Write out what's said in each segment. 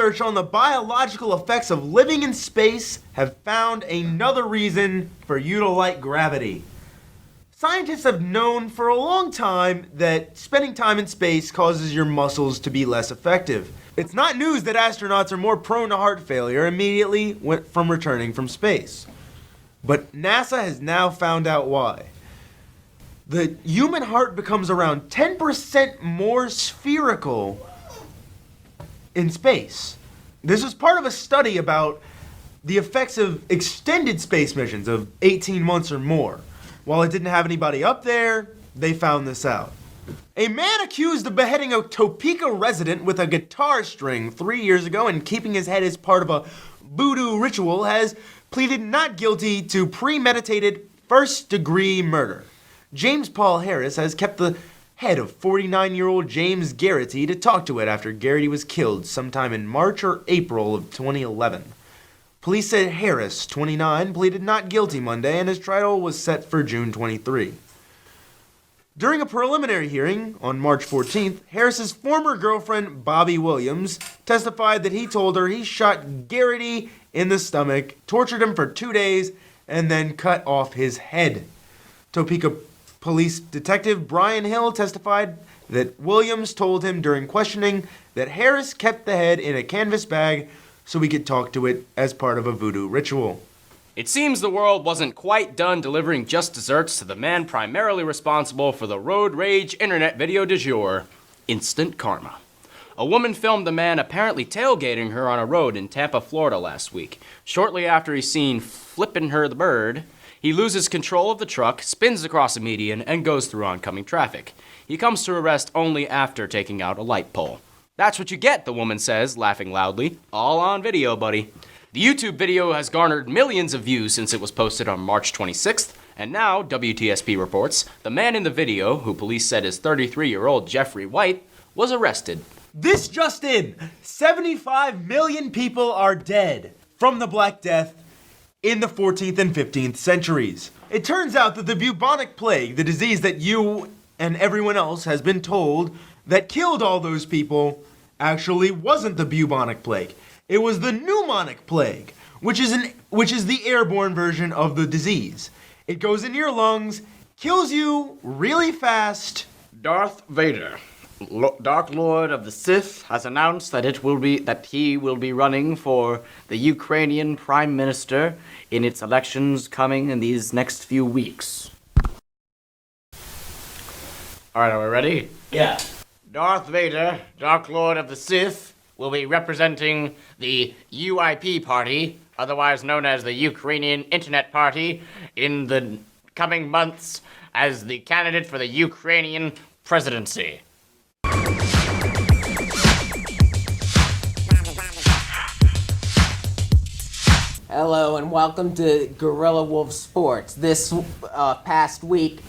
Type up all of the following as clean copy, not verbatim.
research on the biological effects of living in space have found another reason for you to like gravity. Scientists have known for a long time that spending time in space causes your muscles to be less effective. It's not news that astronauts are more prone to heart failure immediately from returning from space. But NASA has now found out why. The human heart becomes around 10% more spherical in space. This was part of a study about the effects of extended space missions of 18 months or more. While it didn't have anybody up there, they found this out. A man accused of beheading a Topeka resident with a guitar string 3 years ago and keeping his head as part of a voodoo ritual has pleaded not guilty to premeditated first-degree murder. James Paul Harris has kept the head of 49-year-old James Garrity to talk to it after Garrity was killed sometime in March or April of 2011. Police said Harris, 29, pleaded not guilty Monday and his trial was set for June 23. During a preliminary hearing on March 14th, Harris's former girlfriend, Bobby Williams, testified that he told her he shot Garrity in the stomach, tortured him for 2 days, and then cut off his head. Topeka Police Detective Brian Hill testified that Williams told him during questioning that Harris kept the head in a canvas bag so he could talk to it as part of a voodoo ritual. It seems the world wasn't quite done delivering just desserts to the man primarily responsible for the road rage internet video du jour, instant karma. A woman filmed a man apparently tailgating her on a road in Tampa, Florida last week. Shortly after he's seen flipping her the bird, he loses control of the truck, spins across a median, and goes through oncoming traffic. He comes to arrest only after taking out a light pole. That's what you get, the woman says, laughing loudly. All on video, buddy. The YouTube video has garnered millions of views since it was posted on March 26th, and now, WTSP reports, the man in the video, who police said is 33-year-old Jeffrey White, was arrested. This just in! 75 million people are dead from the Black Death in the 14th and 15th centuries. It turns out that the bubonic plague, the disease that you and everyone else has been told that killed all those people, actually wasn't the bubonic plague. It was the pneumonic plague, which is the airborne version of the disease. It goes into your lungs, kills you really fast. Darth Vader, Dark Lord of the Sith, has announced that he will be running for the Ukrainian Prime Minister in its elections coming in these next few weeks. All right, are we ready? Yeah. Darth Vader, Dark Lord of the Sith, will be representing the UIP party, otherwise known as the Ukrainian Internet Party, in the coming months as the candidate for the Ukrainian presidency. Hello and welcome to Guerilla Wolves Sports. This past week,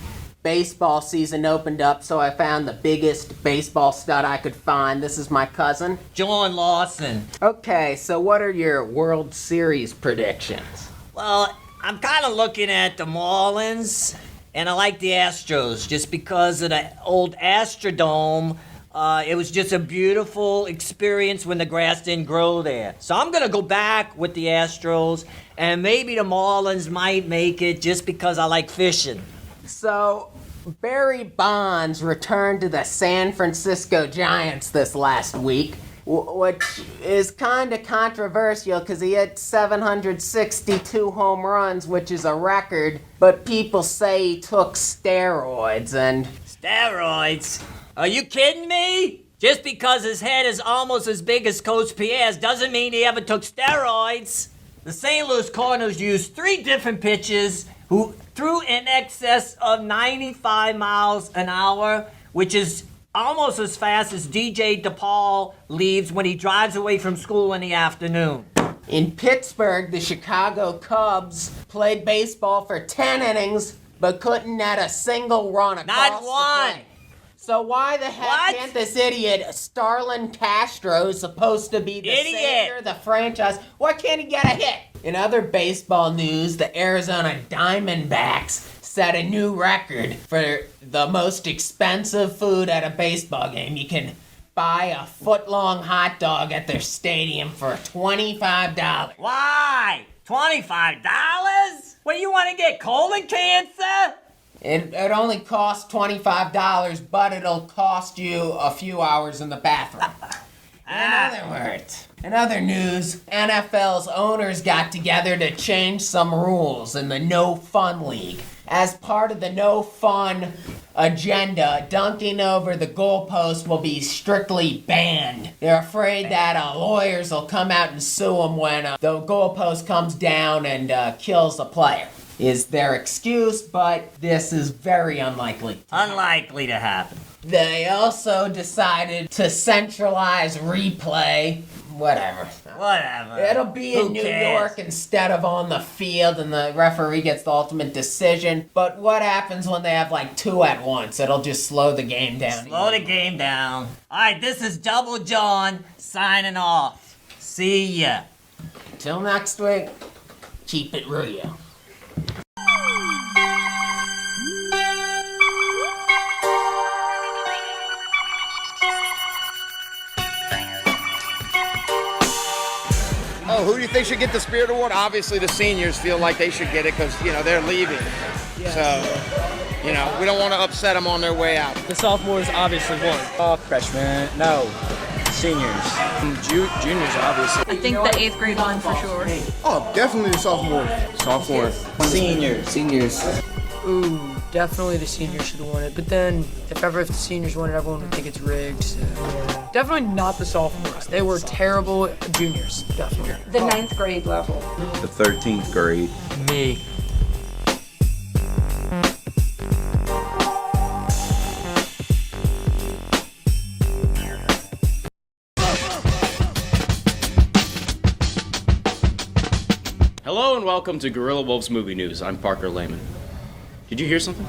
baseball season opened up, so I found the biggest baseball stud I could find. This is my cousin, John Lawson. Okay, so what are your World Series predictions? Well, I'm kind of looking at the Marlins, and I like the Astros just because of the old Astrodome. It was just a beautiful experience when the grass didn't grow there. So I'm going to go back with the Astros, and maybe the Marlins might make it just because I like fishing. So, Barry Bonds returned to the San Francisco Giants this last week, which is kind of controversial because he hit 762 home runs, which is a record, but people say he took steroids and... Steroids? Are you kidding me? Just because his head is almost as big as Coach Pierre's doesn't mean he ever took steroids. The St. Louis Cardinals used 3 different pitchers who threw in excess of 95 miles an hour, which is almost as fast as DJ DePaul leaves when he drives away from school in the afternoon. In Pittsburgh, the Chicago Cubs played baseball for 10 innings, but couldn't net a single run across Not one. the plate. So why the heck can't this idiot, Starlin Castro, who's supposed to be the savior of the franchise, why can't he get a hit? In other baseball news, the Arizona Diamondbacks set a new record for the most expensive food at a baseball game. You can buy a foot-long hot dog at their stadium for $25. Why? $25? What, do you want to get colon cancer? It only costs $25, but it'll cost you a few hours in the bathroom. In other news, NFL's owners got together to change some rules in the No Fun League. As part of the No Fun agenda, dunking over the goalpost will be strictly banned. They're afraid that lawyers will come out and sue them when the goalpost comes down and kills a player. Is their excuse, but this is very unlikely. Unlikely to happen. They also decided to centralize replay. Whatever. Whatever. It'll be Who in New cares? York instead of on the field, and the referee gets the ultimate decision. But what happens when they have like two at once? It'll just slow the game down. Slow the game down. Alright, this is Double John signing off. See ya. Till next week, keep it real. Oh, who do you think should get the Spirit Award? Obviously, the seniors feel like they should get it because, they're leaving. So, we don't want to upset them on their way out. The sophomores obviously won. Freshmen, no. Seniors. Juniors, obviously. I think the 8th grade one for sure. Oh, definitely the sophomore. Sophomore. Seniors. Ooh, definitely the seniors should have won it. But then, if the seniors won it, everyone would think it's rigged. So. Definitely not the sophomores. They were terrible juniors, definitely. The 9th grade level. The 13th grade. Me. Hello and welcome to Guerilla Wolves Movie News. I'm Parker Lehman. Did you hear something?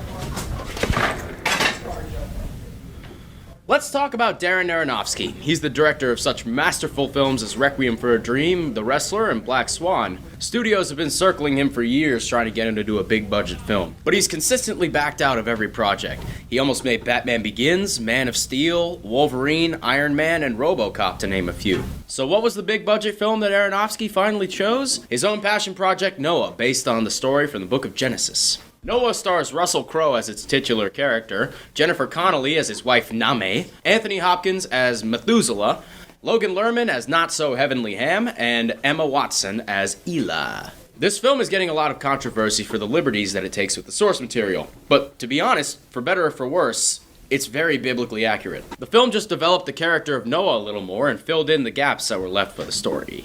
Let's talk about Darren Aronofsky. He's the director of such masterful films as Requiem for a Dream, The Wrestler, and Black Swan. Studios have been circling him for years trying to get him to do a big budget film. But he's consistently backed out of every project. He almost made Batman Begins, Man of Steel, Wolverine, Iron Man, and RoboCop to name a few. So what was the big budget film that Aronofsky finally chose? His own passion project, Noah, based on the story from the book of Genesis. Noah stars Russell Crowe as its titular character, Jennifer Connelly as his wife Name, Anthony Hopkins as Methuselah, Logan Lerman as Not-So-Heavenly Ham, and Emma Watson as Ela. This film is getting a lot of controversy for the liberties that it takes with the source material, but to be honest, for better or for worse, it's very biblically accurate. The film just developed the character of Noah a little more and filled in the gaps that were left by the story.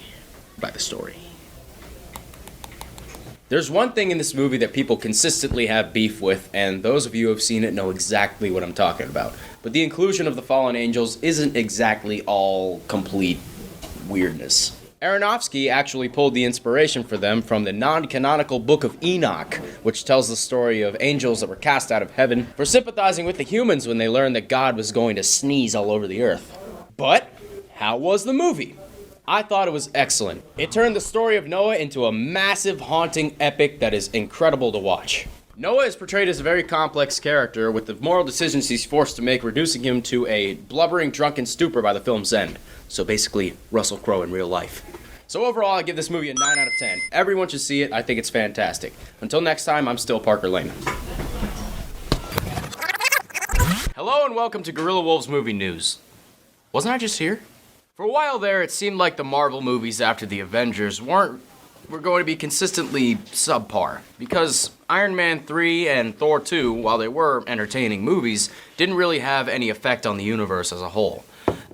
There's one thing in this movie that people consistently have beef with, and those of you who have seen it know exactly what I'm talking about. But the inclusion of the fallen angels isn't exactly all complete weirdness. Aronofsky actually pulled the inspiration for them from the non-canonical Book of Enoch, which tells the story of angels that were cast out of heaven for sympathizing with the humans when they learned that God was going to sneeze all over the earth. But how was the movie? I thought it was excellent. It turned the story of Noah into a massive, haunting epic that is incredible to watch. Noah is portrayed as a very complex character with the moral decisions he's forced to make reducing him to a blubbering, drunken stupor by the film's end. So basically, Russell Crowe in real life. So overall, I give this movie a 9 out of 10. Everyone should see it. I think it's fantastic. Until next time, I'm still Parker Lehman. Hello and welcome to Guerilla Wolves Movie News. Wasn't I just here? For a while there, it seemed like the Marvel movies after the Avengers were going to be consistently subpar, because Iron Man 3 and Thor 2, while they were entertaining movies, didn't really have any effect on the universe as a whole.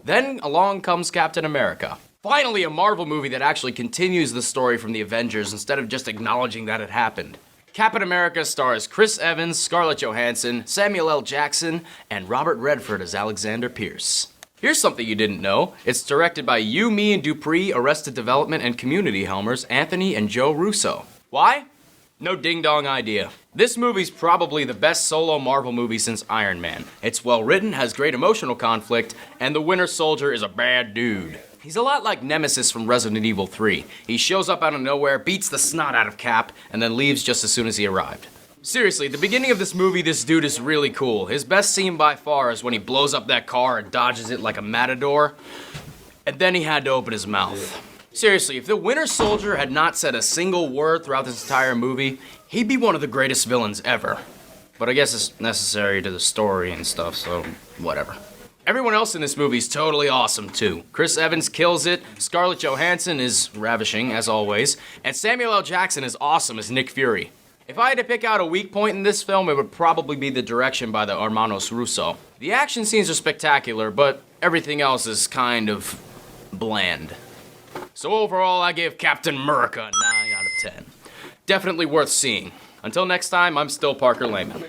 Then along comes Captain America. Finally, a Marvel movie that actually continues the story from the Avengers instead of just acknowledging that it happened. Captain America stars Chris Evans, Scarlett Johansson, Samuel L. Jackson, and Robert Redford as Alexander Pierce. Here's something you didn't know. It's directed by You, Me, and Dupree, Arrested Development, and Community helmers Anthony and Joe Russo. Why? No ding-dong idea. This movie's probably the best solo Marvel movie since Iron Man. It's well written, has great emotional conflict, and the Winter Soldier is a bad dude. He's a lot like Nemesis from Resident Evil 3. He shows up out of nowhere, beats the snot out of Cap, and then leaves just as soon as he arrived. Seriously, at the beginning of this movie, this dude is really cool. His best scene by far is when he blows up that car and dodges it like a matador. And then he had to open his mouth. Seriously, if the Winter Soldier had not said a single word throughout this entire movie, he'd be one of the greatest villains ever. But I guess it's necessary to the story and stuff, so whatever. Everyone else in this movie is totally awesome too. Chris Evans kills it, Scarlett Johansson is ravishing as always, and Samuel L. Jackson is awesome as Nick Fury. If I had to pick out a weak point in this film, it would probably be the direction by the hermanos Russo. The action scenes are spectacular, but everything else is kind of bland. So overall, I give Captain America a 9 out of 10. Definitely worth seeing. Until next time, I'm still Parker Lehman.